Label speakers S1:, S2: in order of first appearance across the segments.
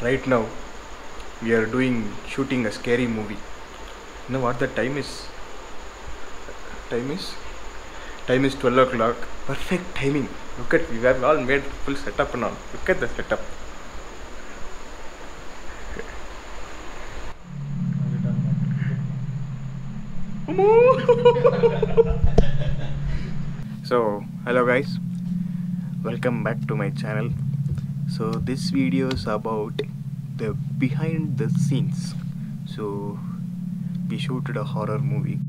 S1: Right now we are shooting a scary movie. You know what the time is? Time is 12 o'clock. Perfect timing. Look at, we have all made full setup and all. Look at the setup. So hello guys, welcome back to my channel. So this video is about the behind the scenes. So we shooted a horror movie.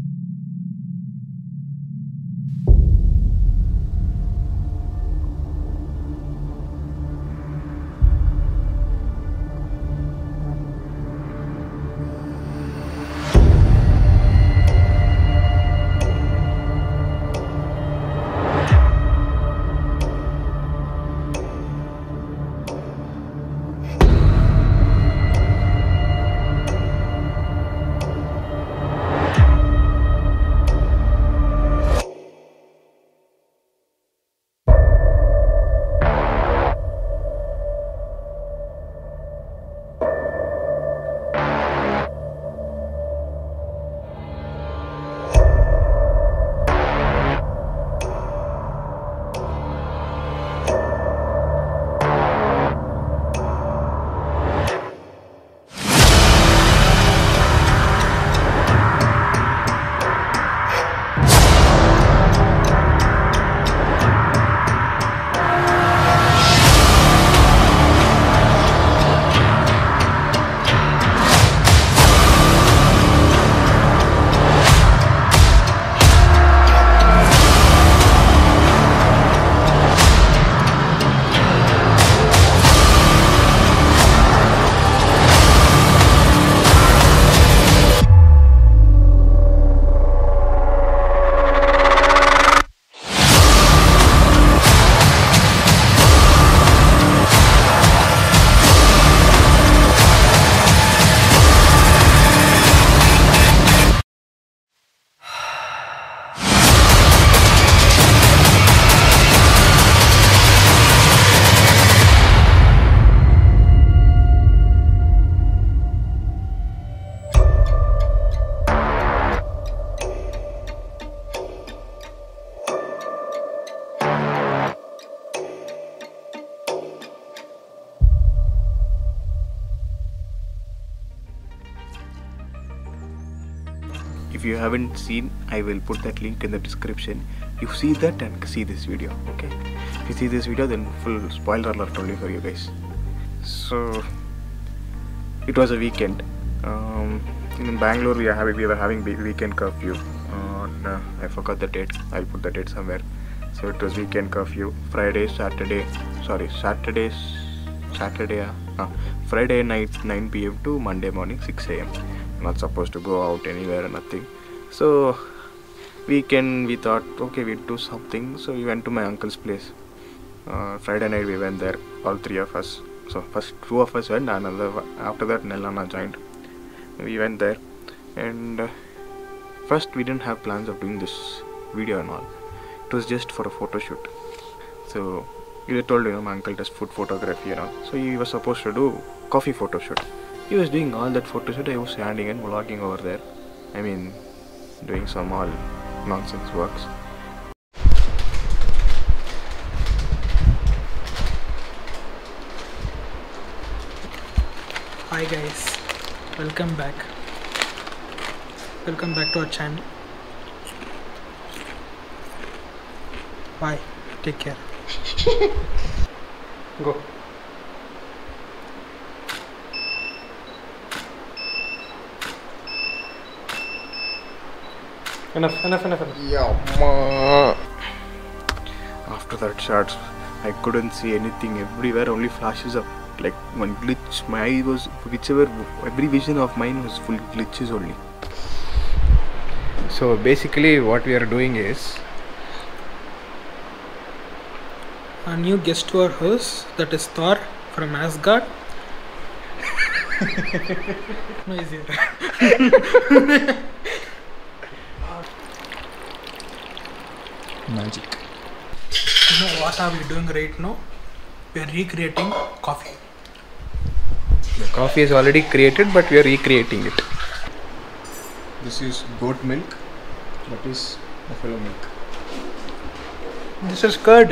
S1: If you haven't seen, I will put that link in the description. You see that and see this video, okay? If you see this video, then full spoiler alert only for you guys. So it was a weekend. In Bangalore we were having weekend curfew on I forgot the date. I'll put the date somewhere. So it was weekend curfew. Friday night 9 PM to Monday morning 6 AM. Not supposed to go out anywhere or nothing. So weekend we thought, okay, we'll do something. So we went to my uncle's place. Friday night we went there, all three of us. So first two of us went, after that Nelana joined. We went there, and first we didn't have plans of doing this video and all. It was just for a photo shoot. So he told, my uncle does food photography and all. So he was supposed to do coffee photo shoot. He was doing all that photo shoot. I was standing and vlogging over there. I mean, doing some all nonsense works.
S2: Hi guys, welcome back to our channel. Bye, take care. Go. Enough.
S1: Yeah. After that shot, I couldn't see anything. Everywhere only flashes of like one glitch. My eye was every vision of mine was full glitches only. So basically what we are doing is
S2: a new guest to our house, that is Thor from Asgard. No easier.
S3: Magic.
S2: You know what are we doing right now? We are recreating coffee.
S1: The coffee is already created, but we are recreating it. This is goat milk. That is buffalo milk.
S2: This is curd.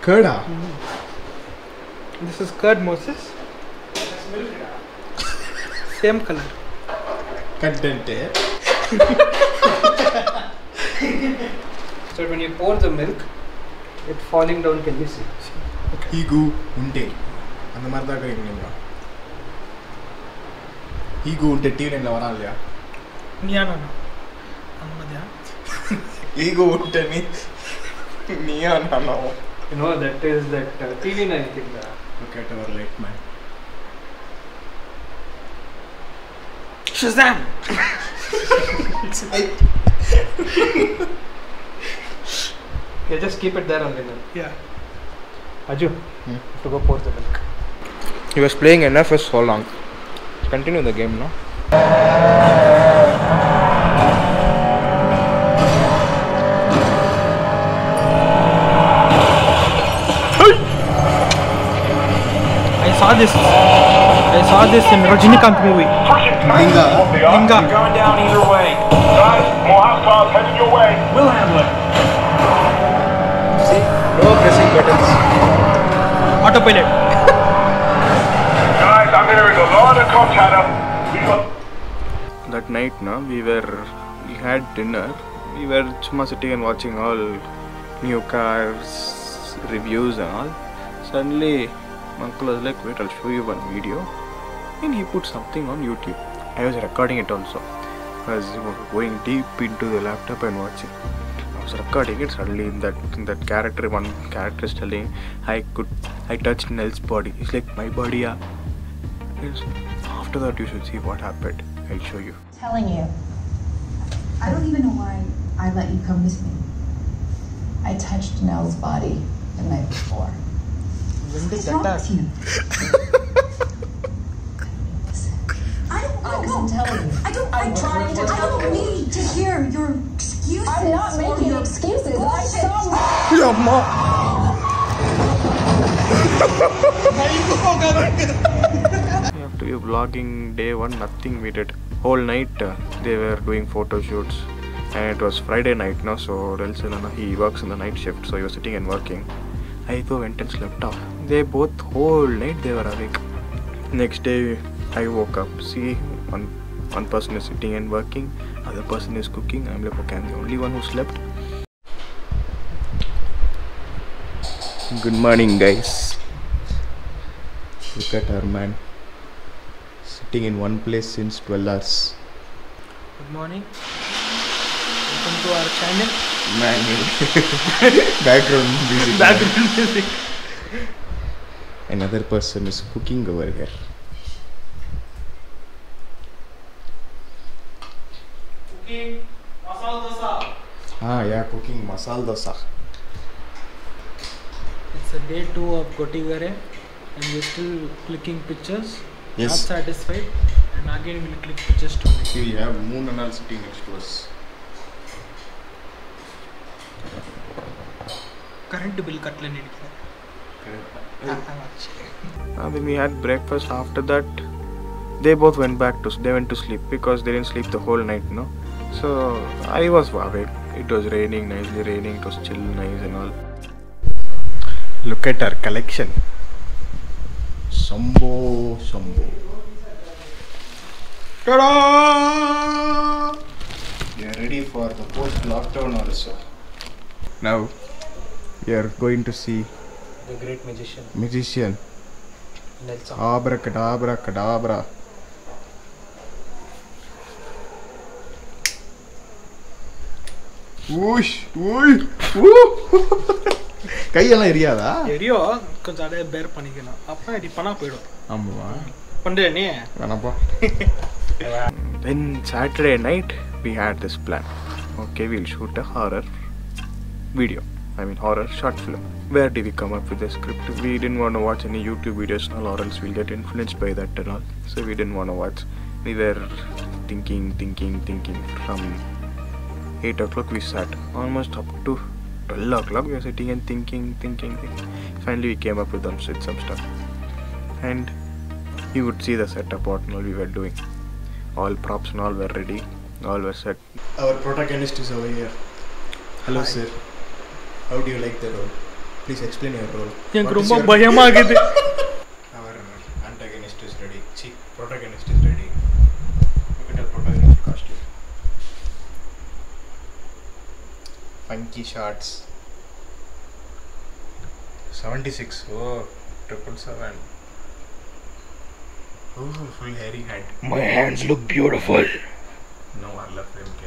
S1: Curd?
S2: This is curd, Moses. Same color.
S1: Content.
S2: So when you pour the milk, it's falling down. Can you see?
S1: Higu unte. அந்த மாதிரி தான் கேக்குறீங்க. Higu unte டீல வரா இல்லையா?
S2: நியானா. அம்மதியா.
S1: Higu unte நியானா.
S2: You know that is that TV I think.
S1: Look at our late man.
S2: Shazam!
S1: It's like
S2: Yeah, just keep it there only now. Yeah. Aju, to go pour the milk.
S1: He was playing enough for so long. Continue the game now.
S2: I saw this in Rajinikanth movie.
S1: Linga.
S2: Linga.
S3: Going down either way. Guys, more hostiles heading your way. We'll handle it.
S1: See? No pressing buttons.
S2: Autopilot.
S3: Guys, I'm hearing a lot of chatter.
S1: That night, no, we had dinner. We were sitting and watching all new cars, reviews and all. Suddenly, my uncle was like, wait, I'll show you one video. And he put something on YouTube. I was recording it also. I was going deep into the laptop and watching. I was recording it. Suddenly, in that character, one character is telling, I touched Nell's body. It's like my body, yeah. After that, you should see what happened. I'll show you.
S4: Telling you, I don't even know why I let you come with me. I touched Nell's body the night before. What's wrong with you? I wasn't telling you. I'm trying to tell you. I don't need to hear your excuses. I'm not making excuses. I saw.
S1: After you vlogging day one, nothing we did. Whole night they were doing photo shoots, and it was Friday night now. So Relson, he works in the night shift, so he was sitting and working. I went and slept off. They both whole night they were awake. Next day I woke up. See, one person is sitting and working, other person is cooking. I'm like, okay, I'm the only one who slept. Good morning, guys. Look at our man sitting in one place since 12 hours.
S2: Good morning. Welcome to our channel.
S1: Man, background music.
S2: Background music.
S1: Another person is cooking over here.
S2: Cooking masala dosa.
S1: Yeah, cooking masala dosa.
S2: It's a day 2 of Gotigare, and we're still clicking pictures.
S1: Yes.
S2: Not satisfied, and again we'll click pictures to make.
S1: See, we have Moon and all sitting next to us.
S2: Current bill cutla nidikare.
S1: When we had breakfast, after that they both went to sleep because they didn't sleep the whole night, no. So I was awake. It was raining, nicely raining. It was chill, nice and all. Look at our collection. Sambo. Ta-da! We are ready for the post-lockdown also. Now we are going to see
S2: The great
S1: magician.
S2: Nelson.
S1: Abracadabra. Whoosh! கையெல்லாம் எரியாதா?
S2: எரியோ கொஞ்சம் அடைய பேர் பண்ணிக்கலாம். அப்ப இது பண்ணா போய்டும்.
S1: ஆமாவா?
S2: பண்றியா நீ?
S1: வேணாப்பா. Then Saturday night we had this plan. Okay, we'll shoot a horror video. Horror short film. Where did we come up with the script? We didn't want to watch any YouTube videos or else we'll get influenced by that and all. So we didn't want to watch. We were thinking from 8 o'clock we sat. Almost up to 12 o'clock we were sitting and thinking. Finally we came up with some stuff. And you would see the setup what all we were doing. All props and all were ready, all were set.
S5: Our protagonist is over here. Hello, sir. How do you like the role? Please explain your role. Our antagonist is ready. See, protagonist is ready. Look at the protagonist costume. Funky shots. 76. Oh, 777. Oh, full hairy head.
S1: My hands look beautiful.
S5: No, I love MK.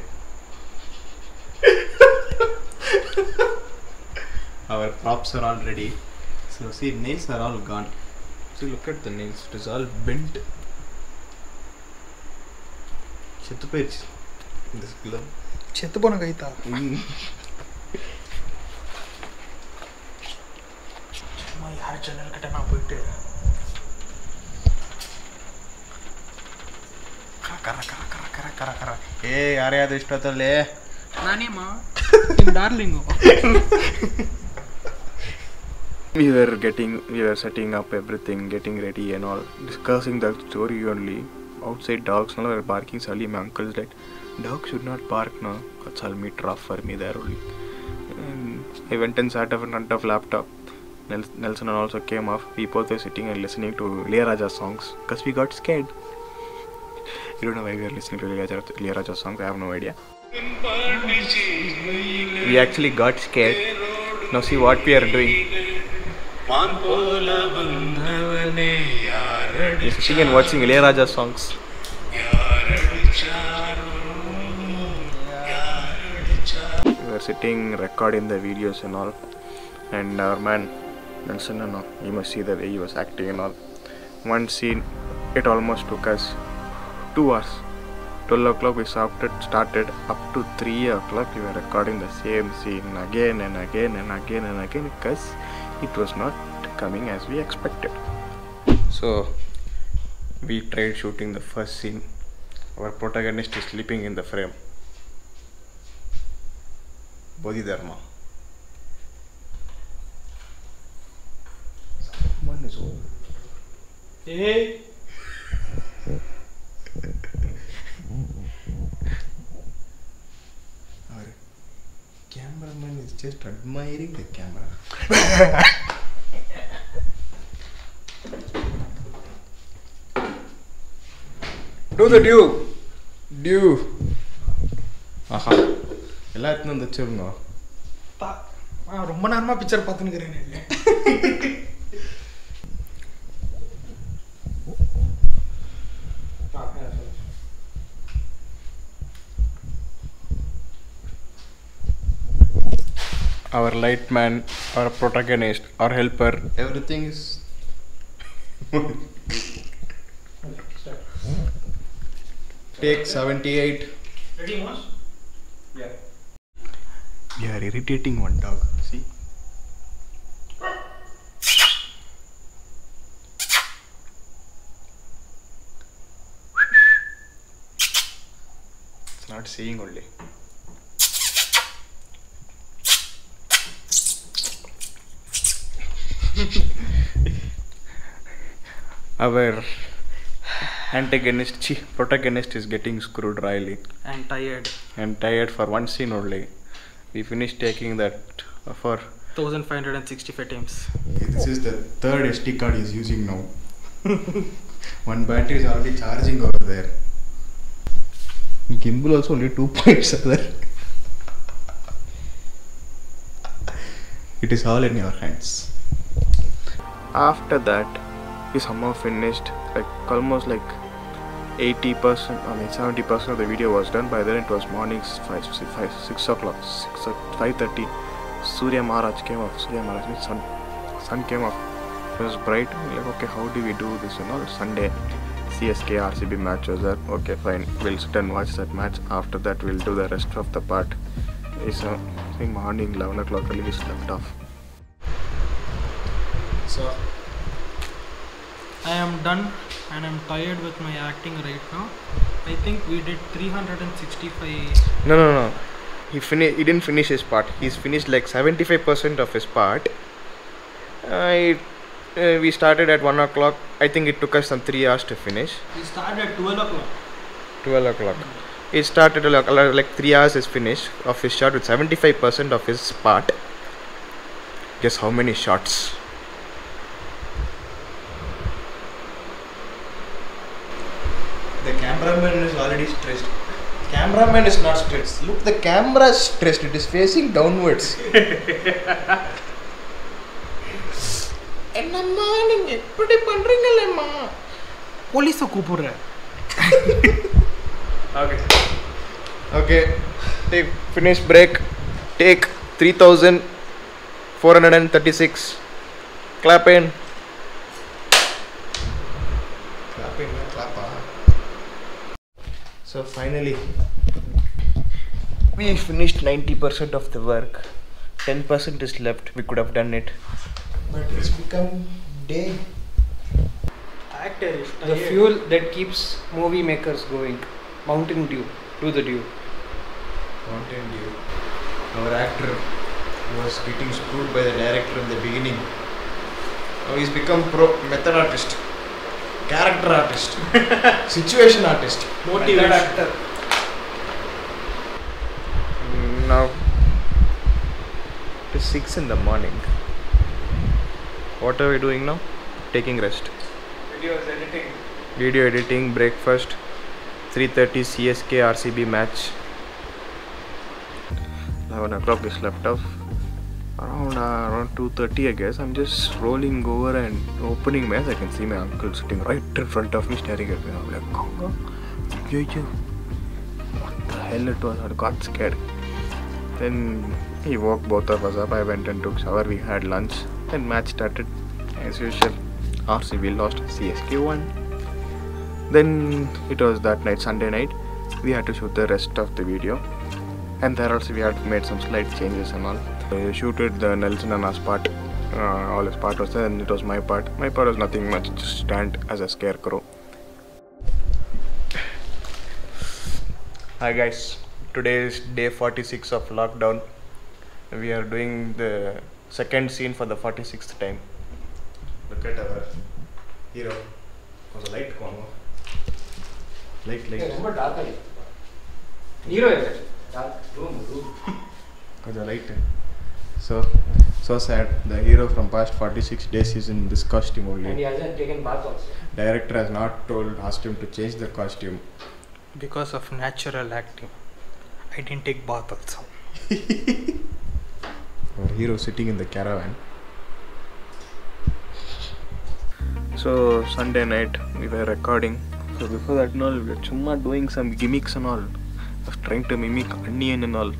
S5: Our props are all ready. So see, nails are all gone. See, look at the nails. It is all bent. Chetupech. This glove.
S2: Chetupona kaita. My heart channel katana poite.
S5: Kara. Hey, are you this totally?
S2: Nanima. In darling.
S1: We were setting up everything, getting ready and all, discussing the story only. Outside dogs now were barking. Suddenly my uncle said, dogs should not bark now. That's all meet rough for me there only. And I went and sat up in front of laptop. Nelson also came off. We both were sitting and listening to Ilayaraja songs because we got scared. I don't know why we were listening to Ilayaraja songs. I have no idea. We actually got scared. Now see what we are doing. We're sitting and watching Ilayaraja songs. We were sitting, recording the videos and all. And our man, Nelson, you must see the way he was acting and all. One scene, it almost took us 2 hours. 12 o'clock we started up to 3 o'clock. We were recording the same scene again and again and again and again because it was not coming as we expected. So we tried shooting the first scene. Our protagonist is sleeping in the frame. Bodhidharma. Someone is over.
S2: Hey.
S5: Our cameraman is just admiring the camera. Do the due. Aha. எல்லாத்துக்கும் வந்து வச்சிருங்க.
S2: ரொம்ப நேரமா picture பார்த்துக்கிறேன்.
S1: Our light man, our protagonist, our helper,
S5: Everything is take 78.
S2: Ready, Moss? Yeah.
S5: We are irritating one dog. See? It's not saying only.
S1: our protagonist is getting screwed royally
S2: And
S1: tired for one scene only. We finished taking that for
S2: 1565 times.
S5: This is the third SD card he is using now. One battery is already charging over there. Gimbal also only 2 points are there. It is all in your hands.
S1: After that, we somehow finished almost 80%, 70% of the video was done. By then it was morning 6 o'clock, 5:30. Surya Maharaj came off. Surya Maharaj means sun came off. It was bright. Okay, how do we do this and all? Sunday, CSK RCB match was there. Okay, fine. We'll sit and watch that match. After that, we'll do the rest of the part. It's morning 11 o'clock. We slept off.
S5: So,
S2: I am done and I'm tired with my acting right now. I think we did 365.
S1: No. He didn't finish his part. He's finished 75% of his part. We started at 1 o'clock. I think it took us some 3 hours to finish.
S2: We started at 12 o'clock.
S1: 12 o'clock. It started like 3 hours is finished of his shot with 75% of his part. Guess how many shots?
S5: The cameraman is already stressed. Cameraman is not stressed. Look, the camera is stressed. It is facing downwards.
S2: போலீஸை கூப்பிடுற.
S1: Okay. Take finish break. Take 3,436. Clap in. So finally, we finished 90% of the work. 10% is left. We could have done it,
S5: But it's become day.
S2: Actor is
S6: The fuel that keeps movie makers going. Mountain Dew. Do the Dew.
S5: Mountain Dew. Our actor was getting screwed by the director in the beginning. Now he's become method artist, character artist, situation artist,
S2: motivation.
S6: Actor.
S1: now it is 6 in the morning. What are we doing now? Taking rest.
S6: Videos editing.
S1: Video editing, breakfast. 3:30 CSK RCB match. 11 o'clock we slept off. Around 2:30 I guess. I'm just rolling over and opening my eyes. I can see my uncle sitting right in front of me staring at me. I'm like, Konga? What the hell it was? I got scared. Then he woke both of us up. I went and took shower. We had lunch. Then match started. As usual, RCB lost, CSK won. Then it was that night, Sunday night. We had to shoot the rest of the video. And there also we had made some slight changes and all. We shooted the Nelson Anna's part. All his part was there, and it was my part. My part was nothing much, just stand as a scarecrow. Hi guys, today is day 46 of lockdown. We are doing the second scene for the 46th time.
S5: Look at our hero. Was a light come on. Light.
S6: ரொம்ப dark ஆகி. Hero இல்லை. Dark room.
S5: Was a light. So sad. The hero from past 46 days is in this costume
S6: And
S5: only.
S6: he hasn't taken bath also.
S5: Director has not asked him to change the costume.
S2: Because of natural acting, I didn't take bath also.
S5: Our hero sitting in the caravan.
S1: So Sunday night we were recording. So before that and all, we were chumma doing some gimmicks and all. I was trying to mimic Onion and all.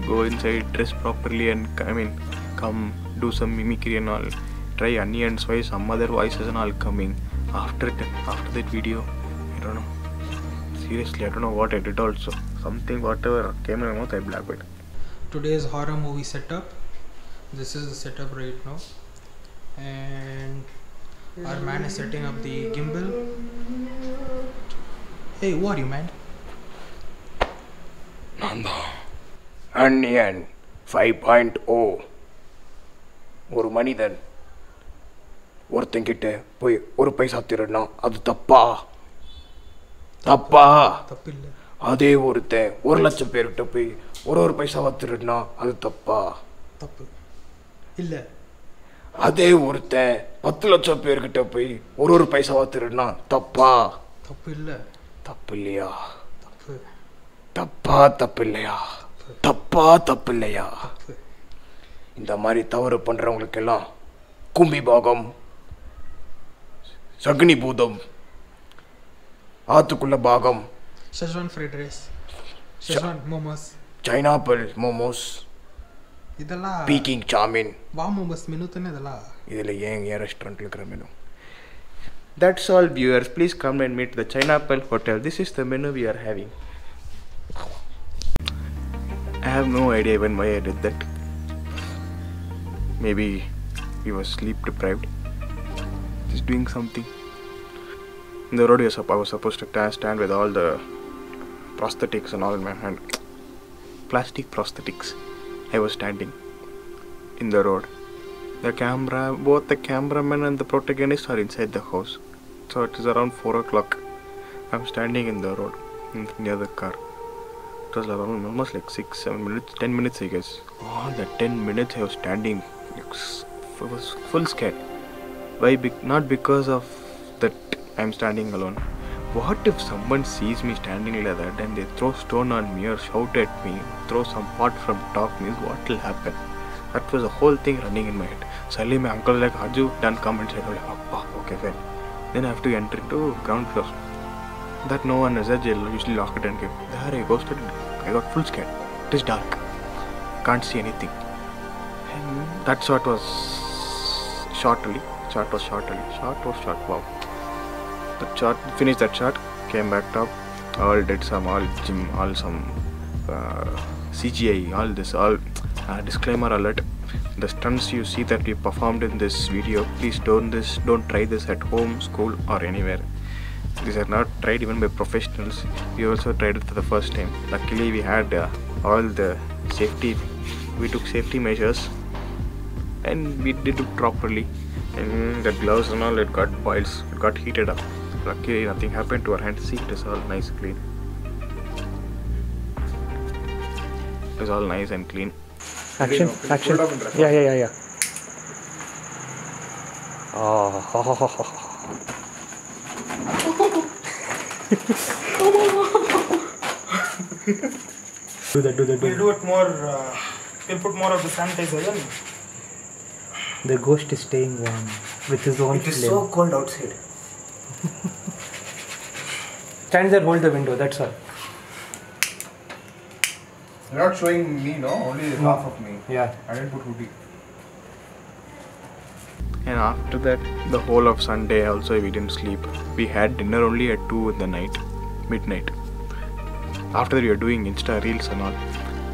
S1: Go inside, dress properly, and come do some mimicry and all. Try Onion's voice, some other voices and all coming. After that video, I don't know. Seriously, I don't know what I did also. Something, whatever came in my mouth, I blacked it.
S2: Today's horror movie setup. This is the setup right now. And our man is setting up the gimbal. Hey, who are you, man?
S1: Nanda. Onion 5.0. ஒரு மனிதன் ஒருத்தங்கிட்ட போய் ஒரு பைசா திருடினா அது தப்பா?
S2: தப்பில்லை.
S1: அதே ஒருத்தன் 1,00,000 பேர்கிட்ட போய் ஒரு பைசாவா திருடினா அது தப்பா?
S2: தப்பு இல்லை.
S1: அதே ஒருத்தன் 10,00,000 பேர்கிட்ட போய் ஒரு பைசாவா திருடினா தப்பா?
S2: தப்பு இல்லை.
S1: தப்பு இல்லையா?
S2: தப்பு.
S1: தப்பு இல்லையா? தப்பு இல்லையா? இந்த மாதிரி தவறு பண்றவங்களுக்கெல்லாம் கும்பி பாகம், சக்னி பூதம், ஆத்துக்குள்ள பாகம்,
S2: Szechuan fried rice, Szechuan momos,
S1: Pineapple momos,
S2: இதெல்லாம்
S1: பீக்கிங் சாமின்.
S2: வா மோமோஸ் மெனு தானே இதெல்லாம்.
S1: இதில் ஏன் ரெஸ்டாரண்ட்டில் இருக்கிற menu. That's all viewers, please come and meet the Pineapple Hotel. This is the menu we are having. I have no idea even why I did that. Maybe he was sleep deprived. Just doing something. In the road I was supposed to stand with all the prosthetics and all in my hand. Plastic prosthetics. I was standing in the road The camera, both the cameraman and the protagonist are inside the house. So it is around 4 o'clock. I'm standing in the road near the car. It was around almost like 6-7 minutes, 10 minutes I guess. All the 10 minutes I was standing. I was full scared. Why? Not because of that I'm standing alone. What if someone sees me standing like that and they throw stone on me or shout at me, throw some pot from top means what will happen? That was the whole thing running in my head. Suddenly my uncle was like, Haju, done, come inside. I was like, Appa, okay, fine. Then I have to enter into ground floor. That no one is there, jail usually lock it and give. There I ghosted. I got full scared. It is dark. Can't see anything. And that shot was short only. Shot was short. Wow. That shot, finished that shot, came back up, all did some, all gym, all some CGI, all this, all disclaimer alert. The stunts you see that we performed in this video, please don't try this at home, school or anywhere. These are not tried even by professionals. We also tried it for the first time. Luckily we had all the safety, we took safety measures and we did it properly. And the gloves and all, it got boils, it got heated up. Luckily nothing happened to our hands. See, it is all nice clean. It is all nice and clean.
S6: Action. Yeah. Do that.
S2: We'll do it more. We'll put more of the sanitizer in.
S6: The ghost is staying warm with his own flame.
S5: It is so cold outside.
S6: Stand there, hold the window, that's all.
S5: You're not showing me, no? Only half of me.
S6: Yeah.
S5: I didn't put hoodie.
S1: And after that, the whole of Sunday also we didn't sleep. We had dinner only at 2 in the night, midnight. After that we were doing Insta reels and all.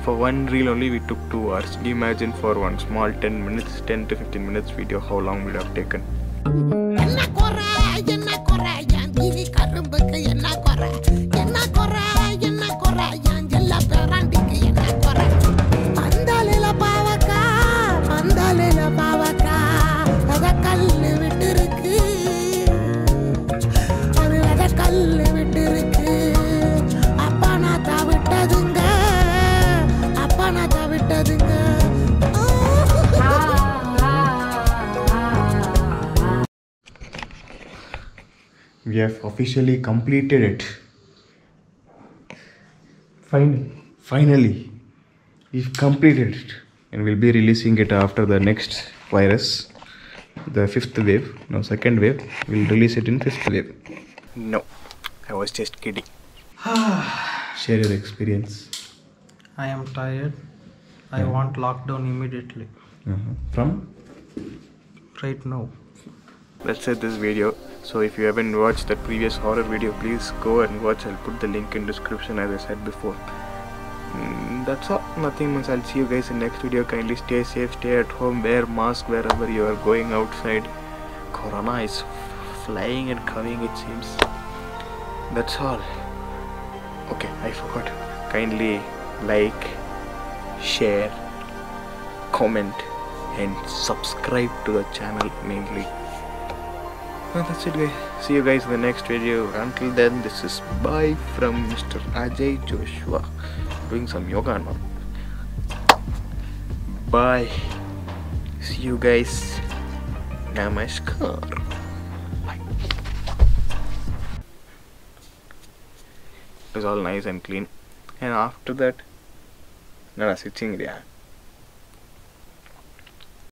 S1: For one reel only we took 2 hours. Imagine for one small 10 to 15 minutes video how long we would have taken. We have officially completed it. Finally, we've completed it, and we'll be releasing it after the next virus, the 5th wave. No, 2nd wave. We'll release it in 5th wave. No, I was just kidding. Share your experience.
S2: I am tired. I want lockdown immediately.
S1: From?
S2: Right now.
S1: Let's end this video. So if you haven't watched that previous horror video, please go and watch. I'll put the link in description as I said before. That's all. Nothing much. I'll see you guys in next video. Kindly stay safe, stay at home, wear mask wherever you are going outside. Corona is flying and coming, it seems. That's all. Okay, I forgot. Kindly like, share, comment and subscribe to the channel mainly. Well, that's it guys. See you guys in the next video. Until then, this is bye from Mr. Ajay Joshua, doing some yoga now. Bye. See you guys. Namaskar. Bye. It was all nice and clean. And after that, switching, yeah.